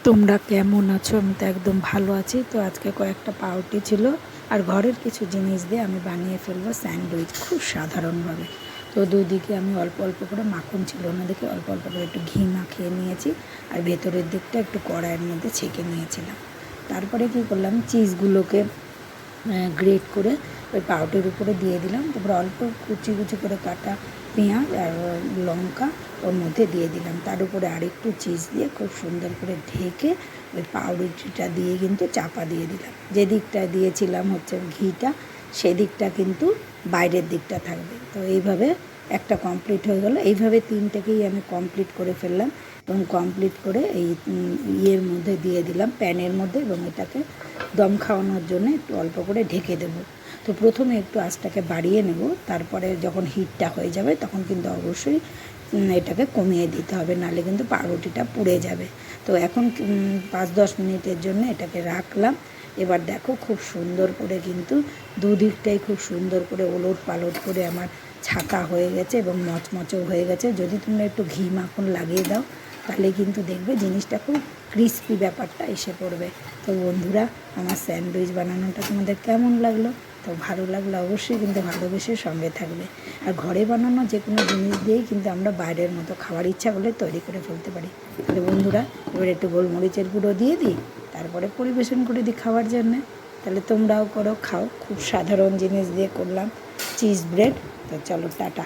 তোমরা কেমন আছো? আমি তো একদম ভালো আছি। তো আজকে কয়েকটা পাউরুটি ছিল আর ঘরের কিছু জিনিস দিয়ে আমি বানিয়ে ফেলবো স্যান্ডউইচ খুব সাধারণভাবে। তো দুদিকে আমি অল্প অল্প করে, মাখন ছিল অন্যদিকে, অল্প অল্প করে একটু ঘি মাখিয়ে নিয়েছি আর ভেতরের দিকটা একটু কড়াইয়ের মধ্যে ছেঁকে নিয়েছিলাম। তারপরে কি করলাম, চিজগুলোকে গ্রেট করে ওই পাউরুটির উপরে দিয়ে দিলাম। তারপরে অল্প কুচি কুচি করে কাটা পেঁয়াজ আর লঙ্কা ওর মধ্যে দিয়ে দিলাম। তার উপরে আরেকটু চিজ দিয়ে খুব সুন্দর করে ঢেকে ওই পাউরুটিটা দিয়ে কিন্তু চাপা দিয়ে দিলাম। যে দিকটা দিয়েছিলাম হচ্ছে ঘিটা, সেদিকটা কিন্তু বাইরের দিকটা থাকবে। তো এইভাবে একটা কমপ্লিট হয়ে গেল। এইভাবে তিনটেকেই আমি কমপ্লিট করে ফেললাম এবং কমপ্লিট করে এই ইয়ের মধ্যে দিয়ে দিলাম, প্যানের মধ্যে, এবং এটাকে দম খাওয়ানোর জন্য একটু অল্প করে ঢেকে দেবো। তো প্রথমে একটু আঁচটাকে বাড়িয়ে নেব, তারপরে যখন হিটটা হয়ে যাবে তখন কিন্তু অবশ্যই এটাকে কমিয়ে দিতে হবে, নাহলে কিন্তু পাউরুটিটা পুড়ে যাবে। তো এখন 5-10 মিনিটের জন্য এটাকে রাখলাম। এবার দেখো খুব সুন্দর করে কিন্তু দুদিকটাই খুব সুন্দর করে ওলট পালট করে আমার ছাকা হয়ে গেছে এবং মচমচও হয়ে গেছে। যদি তোমরা একটু ঘি মাখন লাগিয়ে দাও তাহলে কিন্তু দেখবে জিনিসটা খুব ক্রিস্পি ব্যাপারটা এসে পড়বে। তো বন্ধুরা, আমার স্যান্ডউইচ বানানোটা তোমাদের কেমন লাগলো? তো ভালো লাগলে অবশ্যই কিন্তু ভালোবেসে সঙ্গে থাকবে। আর ঘরে বানানো যে কোনো জিনিস দিয়েই কিন্তু আমরা বাইরের মতো খাওয়ার ইচ্ছা করলে তৈরি করে ফেলতে পারি। তাহলে বন্ধুরা, এবার একটু গোলমরিচের গুঁড়ো দিয়ে দিই, তারপরে পরিবেশন করে দিই খাওয়ার জন্যে। তাহলে তোমরাও করো, খাও। খুব সাধারণ জিনিস দিয়ে করলাম চিজ ব্রেড। তো চলো, টাটা।